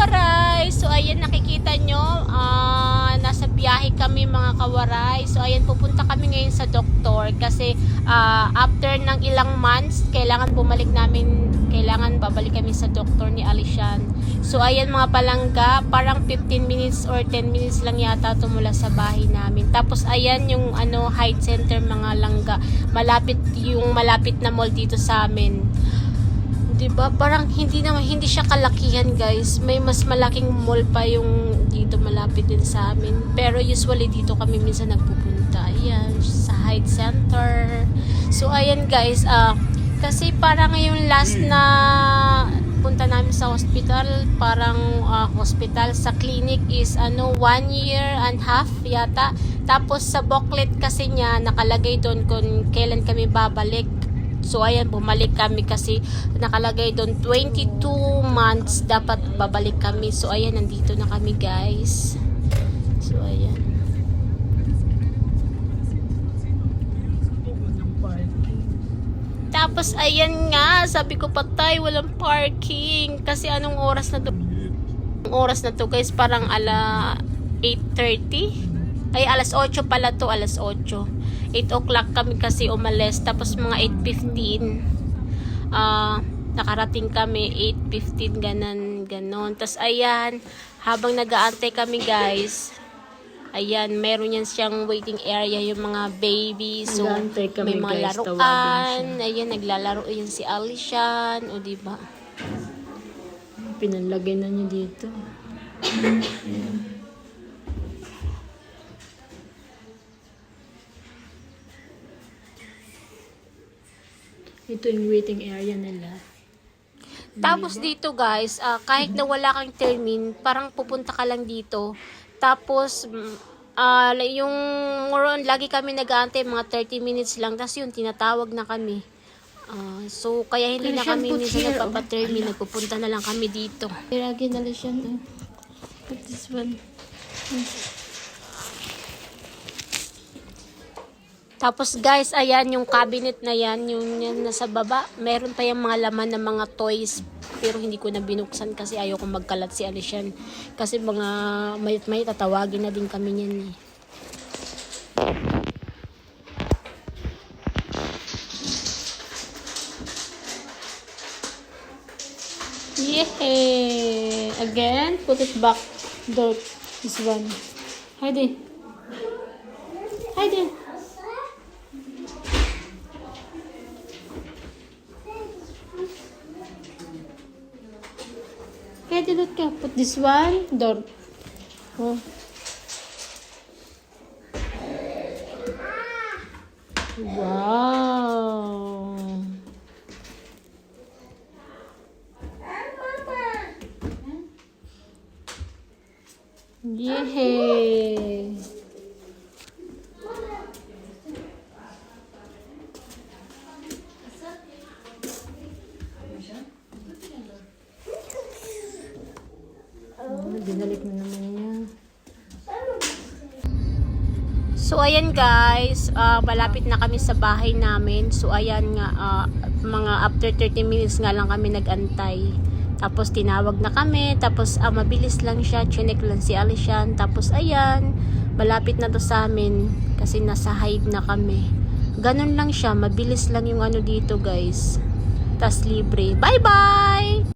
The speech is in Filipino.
kawaray! So ayan, nakikita nyo, nasa biyahe kami mga kawaray. So ayan, pupunta kami ngayon sa doktor kasi after ng ilang months, kailangan babalik kami sa doktor ni Alishan. So ayan mga palangga, parang 15 minutes or 10 minutes lang yata tumula sa bahay namin. Tapos ayan yung height center mga langga. Malapit na mall dito sa amin. 'Di ba? Parang hindi siya kalakihan, guys. May mas malaking mall pa yung dito malapit din sa amin. Pero usually dito kami minsan nagpupunta. Ayan, sa Hyde Center. So ayan guys, kasi parang yung last na punta namin sa hospital, parang hospital sa clinic is 1 year and half yata. Tapos sa booklet kasi niya nakalagay doon kung kailan kami babalik. So ayan, bumalik kami kasi nakalagay doon 22 months dapat babalik kami. So ayan, nandito na kami guys. So ayan. Tapos ayan nga, sabi ko patay, walang parking. Kasi anong oras na to? Oras na to guys, parang 8:30. Ay, alas 8 pala to, alas 8. 8 o'clock kami kasi umalis. Tapos mga 8:15 nakarating kami. 8:15 ganon. Tapos ayan, habang nag-aantay kami guys, ayan, meron yan siyang waiting area, yung mga baby. So may mga guys, laruan. Ayan, naglalaro yan si Alishan. O diba, pinalagay na niya dito. Ito yung waiting area nila. Tapos dito guys, kahit na wala kang termin, parang pupunta ka lang dito. Tapos yung lagi kami nag-aantay, mga 30 minutes lang. Tapos yun, tinatawag na kami. So kaya hindi na kami minsan nagpapatermin, nagpupunta na lang kami dito. Lagi na lang siya. Put this one. Tapos guys, ayan yung cabinet na yan, yung nasa baba, meron pa yung mga laman ng mga toys, pero hindi ko na binuksan kasi ayaw kong magkalat si Alishan. Kasi mga may tatawagin na din kami niyan eh. Yay! Again, put it back. This one. Heidi. Heidi. Heidi, look ka. Put this one. Door. Oh. Wow. Yay! Dinalik na naman niya. So ayan guys, malapit na kami sa bahay namin. So ayan nga, mga after 30 minutes nga lang kami nag-antay. Tapos tinawag na kami, tapos mabilis lang siya, chinek lang si Alishan. Tapos ayan, malapit na to sa amin kasi nasa Hyde na kami. Ganun lang siya, mabilis lang yung dito guys. Tas libre. Bye bye!